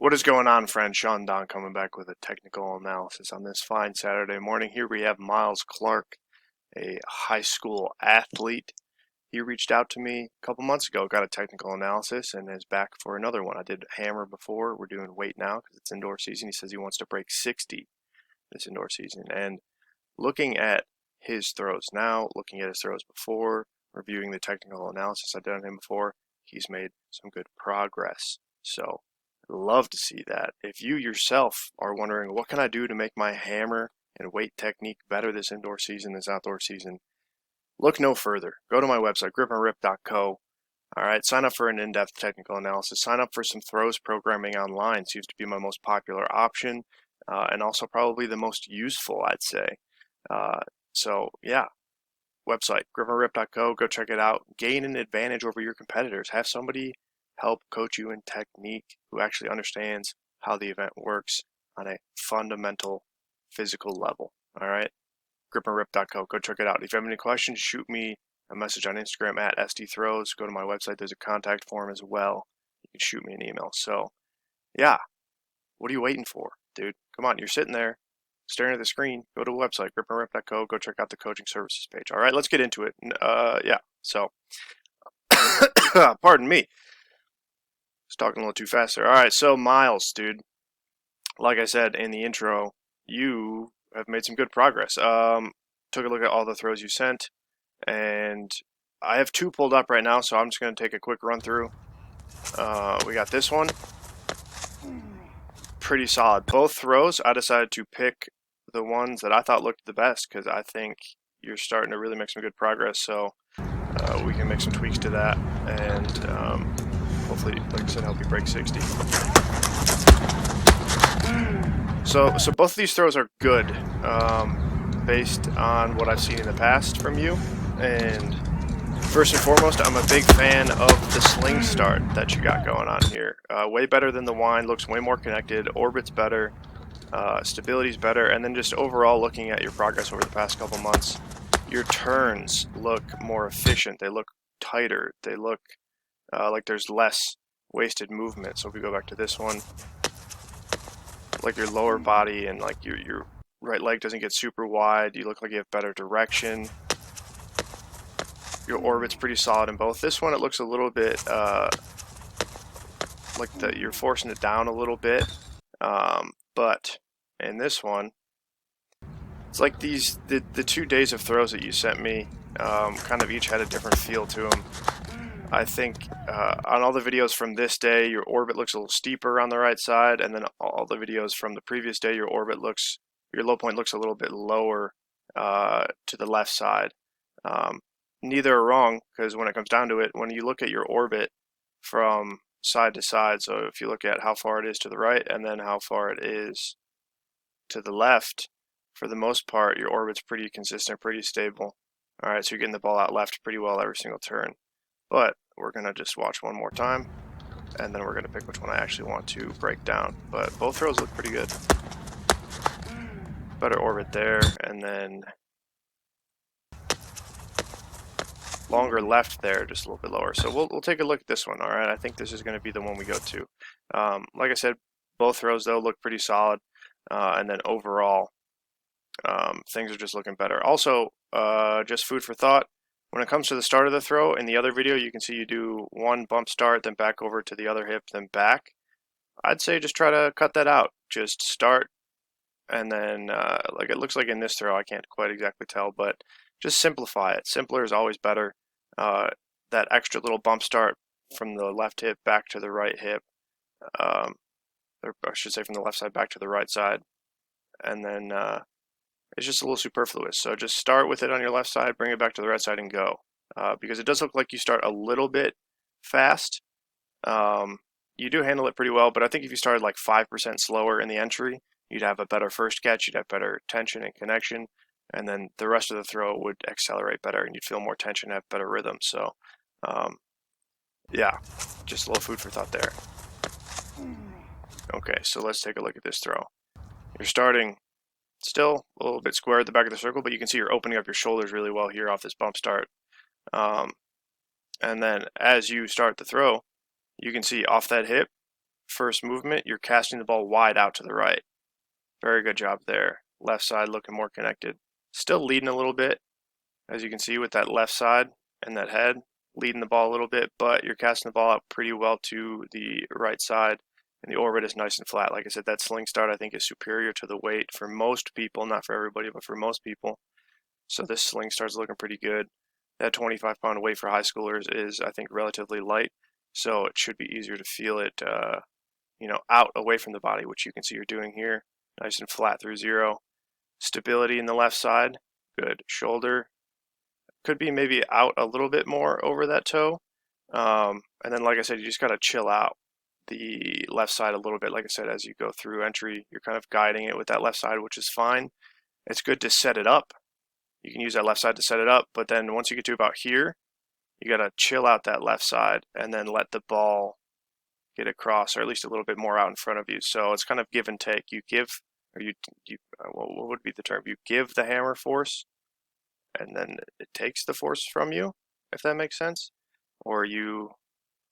What is going on, friend? Sean Don coming back with a technical analysis on this fine Saturday morning. Here we have Miles Clark, a high school athlete. He reached out to me a couple months ago, got a technical analysis, and is back for another one. I did hammer before. We're doing weight now because it's indoor season. He says he wants to break 60 this indoor season. And looking at his throws now, looking at his throws before, reviewing the technical analysis I did on him before, he's made some good progress. So love to see that. If you yourself are wondering, what can I do to make my hammer and weight technique better this indoor season, this outdoor season, look no further. Go to my website, gripandrip.co. All right, sign up for an in-depth technical analysis. Sign up for some throws programming online. Seems to be my most popular option, and also probably the most useful, I'd say. So yeah, website, gripandrip.co. Go check it out. Gain an advantage over your competitors. Have somebody help coach you in technique who actually understands how the event works on a fundamental physical level. All right, gripandrip.co. Go check it out. If you have any questions, shoot me a message on Instagram at SDThrows. Go to my website. There's a contact form as well. You can shoot me an email. So yeah, what are you waiting for, dude? Come on, you're sitting there staring at the screen. Go to the website, gripandrip.co. Go check out the coaching services page. All right, let's get into it. Yeah, so pardon me. Was talking a little too fast there. All right, so Miles, dude, like I said in the intro, you have made some good progress. Took a look at all the throws you sent, and I have two pulled up right now, so I'm just going to take a quick run through. We got this one. Pretty solid. Both throws, I decided to pick the ones that I thought looked the best because I think you're starting to really make some good progress, so we can make some tweaks to that, and hopefully, like I said, help you break 60. So both of these throws are good, based on what I've seen in the past from you. And first and foremost, I'm a big fan of the sling start that you got going on here. Way better than the wind, looks way more connected, orbit's better, stability's better, and then just overall looking at your progress over the past couple months, your turns look more efficient, they look tighter, they look like there's less wasted movement. So if we go back to this one, like your lower body and like your right leg doesn't get super wide, you look like you have better direction. Your orbit's pretty solid in both. This one, it looks a little bit like you're forcing it down a little bit, but in this one, it's like the 2 days of throws that you sent me kind of each had a different feel to them. I think on all the videos from this day, your orbit looks a little steeper on the right side, and then all the videos from the previous day, your low point looks a little bit lower to the left side. Neither are wrong, because when it comes down to it, when you look at your orbit from side to side, so if you look at how far it is to the right and then how far it is to the left, for the most part, your orbit's pretty consistent, pretty stable. All right, so you're getting the ball out left pretty well every single turn. But we're going to just watch one more time, and then we're going to pick which one I actually want to break down. But both throws look pretty good. Better orbit there, and then longer left there, just a little bit lower. So we'll take a look at this one, all right? I think this is going to be the one we go to. Like I said, both throws, though, look pretty solid. And then overall, things are just looking better. Also, just food for thought. When it comes to the start of the throw, in the other video, you can see you do one bump start, then back over to the other hip, then back. I'd say just try to cut that out. Just start, and then, like it looks like in this throw, I can't quite exactly tell, but just simplify it. Simpler is always better. That extra little bump start from the left hip back to the right hip, or I should say from the left side back to the right side, and then it's just a little superfluous. So just start with it on your left side, bring it back to the right side, and go. Because it does look like you start a little bit fast. You do handle it pretty well, but I think if you started like 5% slower in the entry, you'd have a better first catch, you'd have better tension and connection, and then the rest of the throw would accelerate better, and you'd feel more tension, have better rhythm. So, yeah, just a little food for thought there. Okay, so let's take a look at this throw. You're starting still a little bit square at the back of the circle, but you can see you're opening up your shoulders really well here off this bump start. And then as you start the throw, you can see off that hip, first movement, you're casting the ball wide out to the right. Very good job there. Left side looking more connected. Still leading a little bit, as you can see with that left side and that head, leading the ball a little bit, but you're casting the ball out pretty well to the right side, and the orbit is nice and flat. Like I said, that sling start I think is superior to the weight for most people, not for everybody, but for most people. So this sling start's looking pretty good. That 25-pound weight for high schoolers is, I think, relatively light, so it should be easier to feel it, out away from the body, which you can see you're doing here. Nice and flat through zero. Stability in the left side, good. Shoulder, could be maybe out a little bit more over that toe. And then, like I said, you just got to chill out the left side a little bit. Like I said, as you go through entry, you're kind of guiding it with that left side, which is fine. It's good to set it up. You can use that left side to set it up, but then once you get to about here, you got to chill out that left side and then let the ball get across, or at least a little bit more out in front of you. So it's kind of give and take. You give, or what would be the term? You give the hammer force, and then it takes the force from you, if that makes sense. Or you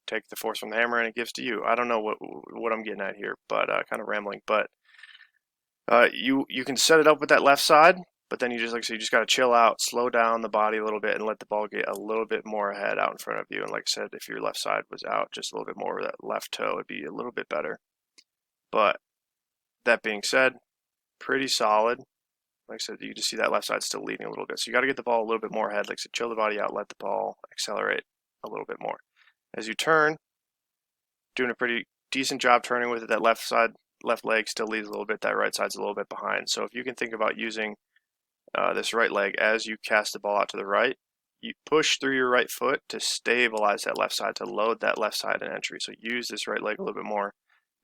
take the force from the hammer and it gives to you. I don't know what I'm getting at here, but kind of rambling. But you can set it up with that left side, but then you just, like I said, you just got to chill out, slow down the body a little bit, and let the ball get a little bit more ahead out in front of you. And like I said, if your left side was out just a little bit more, that left toe would be a little bit better. But that being said, pretty solid. Like I said, you just see that left side still leading a little bit. So you got to get the ball a little bit more ahead. Like I said, chill the body out, let the ball accelerate a little bit more. As you turn, doing a pretty decent job turning with it. That left side, left leg still leads a little bit. That right side's a little bit behind. So if you can think about using this right leg as you cast the ball out to the right, you push through your right foot to stabilize that left side, to load that left side in entry. So use this right leg a little bit more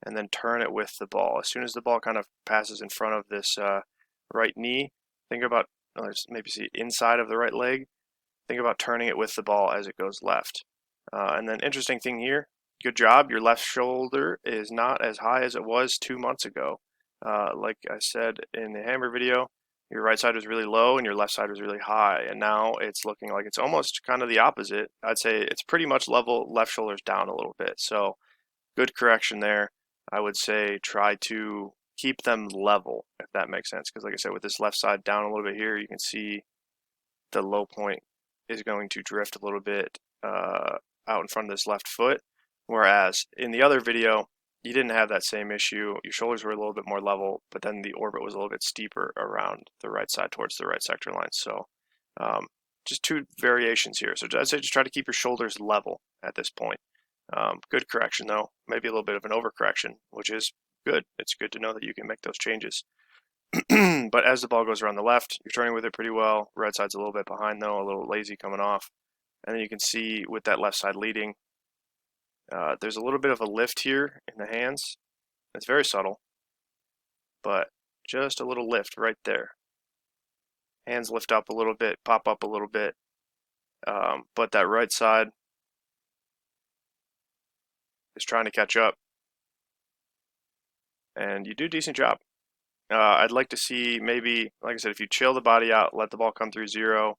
and then turn it with the ball. As soon as the ball kind of passes in front of this right knee, think about, maybe see inside of the right leg, think about turning it with the ball as it goes left. And then interesting thing here, good job, your left shoulder is not as high as it was 2 months ago. Like I said in the hammer video, your right side was really low and your left side was really high, and now it's looking like it's almost kind of the opposite. I'd say it's pretty much level, left shoulder's down a little bit, so good correction there. I would say try to keep them level, if that makes sense, because like I said, with this left side down a little bit here, you can see the low point is going to drift a little bit out in front of this left foot, whereas in the other video, you didn't have that same issue. Your shoulders were a little bit more level, but then the orbit was a little bit steeper around the right side towards the right sector line. So just two variations here. So I'd say just try to keep your shoulders level at this point. Good correction though, maybe a little bit of an overcorrection, which is good. It's good to know that you can make those changes. But as the ball goes around the left, you're turning with it pretty well. Right side's a little bit behind though, a little lazy coming off. And then you can see with that left side leading, there's a little bit of a lift here in the hands. It's very subtle, but just a little lift right there. Hands lift up a little bit, pop up a little bit, but that right side is trying to catch up, and you do a decent job. I'd like to see maybe, like I said, if you chill the body out, let the ball come through zero,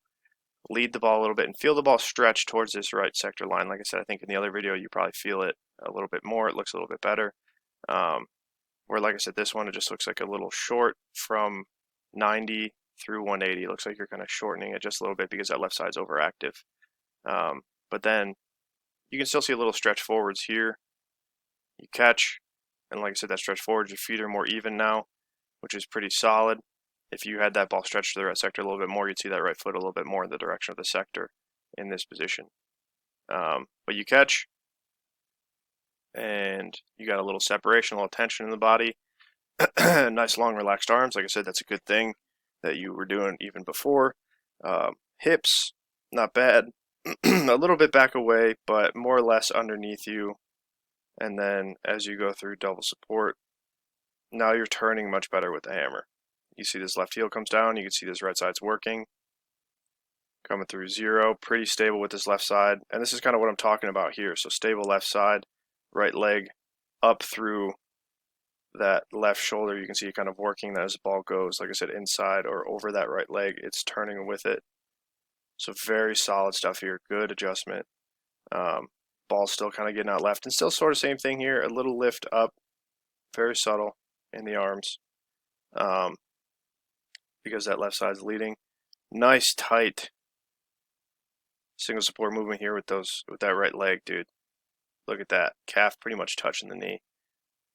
lead the ball a little bit, and feel the ball stretch towards this right sector line. Like I said, I think in the other video you probably feel it a little bit more. It looks a little bit better. Where, like I said, this one, it just looks like a little short from 90 through 180. It looks like you're kind of shortening it just a little bit because that left side's overactive. But then you can still see a little stretch forwards here. You catch, and like I said, that stretch forwards, your feet are more even now, which is pretty solid. If you had that ball stretched to the right sector a little bit more, you'd see that right foot a little bit more in the direction of the sector in this position. But you catch, and you got a little separation, a little tension in the body. Nice long relaxed arms. Like I said, that's a good thing that you were doing even before. Hips, not bad. A little bit back away, but more or less underneath you. And then as you go through double support, now you're turning much better with the hammer. You see this left heel comes down, you can see this right side's working. Coming through zero, pretty stable with this left side. And this is kind of what I'm talking about here. So stable left side, right leg up through that left shoulder. You can see it kind of working that as the ball goes, like I said, inside or over that right leg, it's turning with it. So very solid stuff here, good adjustment. Ball's still kind of getting out left, and still sort of same thing here. A little lift up, very subtle in the arms, because that left side's leading. Nice tight single support movement here with that right leg, dude. Look at that. Calf pretty much touching the knee.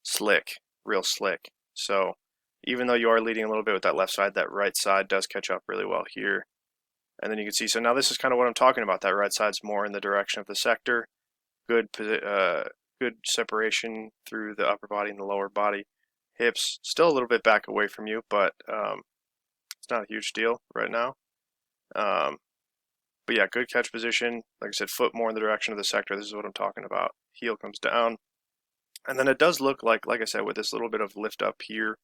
Slick, real slick. So even though you are leading a little bit with that left side, that right side does catch up really well here. And then you can see, so now this is kind of what I'm talking about. That right side's more in the direction of the sector. Good separation through the upper body and the lower body. Hips still a little bit back away from you, but it's not a huge deal right now. But yeah, good catch position. Like I said, foot more in the direction of the sector. This is what I'm talking about. Heel comes down. And then it does look like I said, with this little bit of lift up here,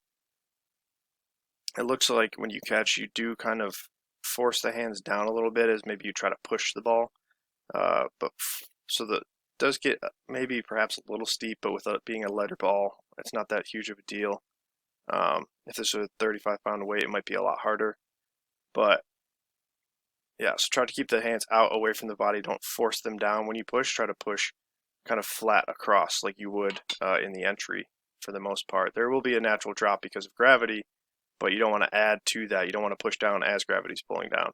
it looks like when you catch, you do kind of force the hands down a little bit as maybe you try to push the ball. So that does get maybe perhaps a little steep, but with it being a lighter ball, it's not that huge of a deal. If this was a 35-pound weight, it might be a lot harder. But yeah, so try to keep the hands out away from the body. Don't force them down when you push. Try to push kind of flat across like you would in the entry for the most part. There will be a natural drop because of gravity, but you don't want to add to that. You don't want to push down as gravity's pulling down.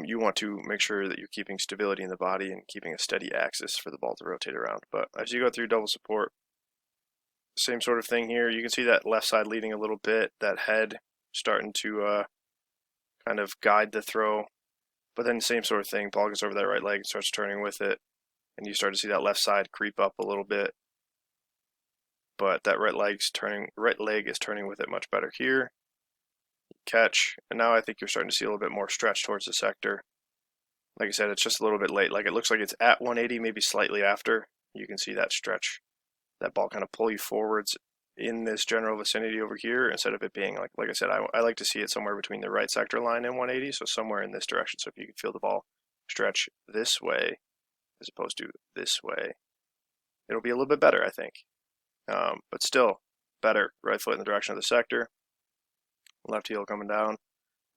You want to make sure that you're keeping stability in the body and keeping a steady axis for the ball to rotate around. But as you go through double support, same sort of thing here. You can see that left side leading a little bit, that head starting to kind of guide the throw. But then same sort of thing, ball gets over that right leg and starts turning with it. And you start to see that left side creep up a little bit. But that right leg is turning with it much better here. Catch, and now I think you're starting to see a little bit more stretch towards the sector. Like I said, it's just a little bit late. Like it looks like it's at 180, maybe slightly after. You can see that stretch, that ball kind of pull you forwards in this general vicinity over here instead of it being like I said, I like to see it somewhere between the right sector line and 180, so somewhere in this direction. So if you can feel the ball stretch this way as opposed to this way, it'll be a little bit better, I think. But still better. Right foot in the direction of the sector. Left heel coming down.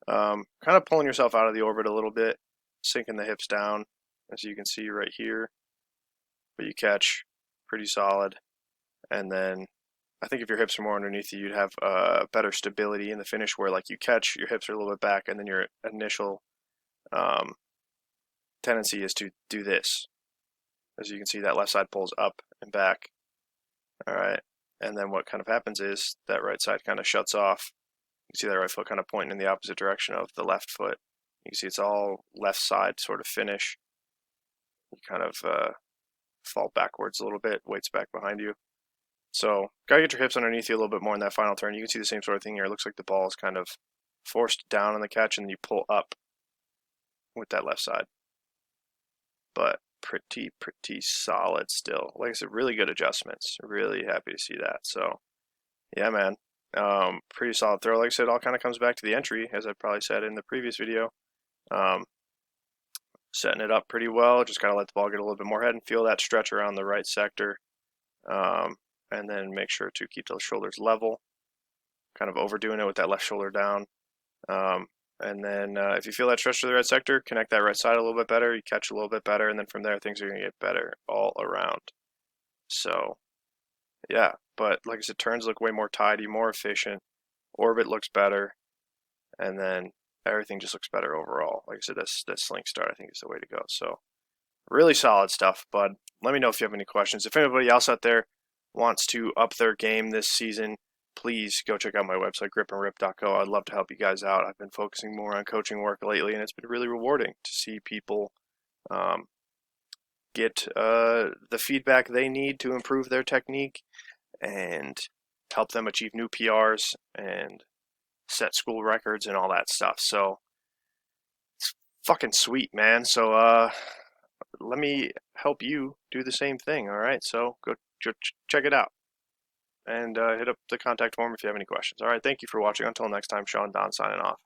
Kind of pulling yourself out of the orbit a little bit, sinking the hips down, as you can see right here. But you catch pretty solid. And then I think if your hips are more underneath you, you'd have better stability in the finish where like you catch, your hips are a little bit back, and then your initial tendency is to do this. As you can see, that left side pulls up and back. All right. And then what kind of happens is that right side kind of shuts off. You can see that right foot kind of pointing in the opposite direction of the left foot. You can see it's all left side sort of finish. You kind of fall backwards a little bit, weight's back behind you. So gotta get your hips underneath you a little bit more in that final turn. You can see the same sort of thing here. It looks like the ball is kind of forced down on the catch and then you pull up with that left side. But pretty solid still. Like I said, really good adjustments. Really happy to see that. So yeah, man. Pretty solid throw. Like I said, all kind of comes back to the entry, as I probably said in the previous video. Setting it up pretty well. Just gotta let the ball get a little bit more head and feel that stretch around the right sector. And then make sure to keep those shoulders level. Kind of overdoing it with that left shoulder down. And then if you feel that stretch to the right sector, connect that right side a little bit better. You catch a little bit better, and then from there things are gonna get better all around. So yeah, but like I said, turns look way more tidy, more efficient. Orbit looks better, and then everything just looks better overall. Like I said, this sling start I think is the way to go. So really solid stuff, bud. Let me know if you have any questions. If anybody else out there wants to up their game this season, please go check out my website, gripandrip.co. I'd love to help you guys out. I've been focusing more on coaching work lately, and it's been really rewarding to see people get the feedback they need to improve their technique and help them achieve new PRs and set school records and all that stuff. So it's fucking sweet, man. So let me help you do the same thing. All right, so go check it out and hit up the contact form if you have any questions. All right, thank you for watching. Until next time, Sean Don signing off.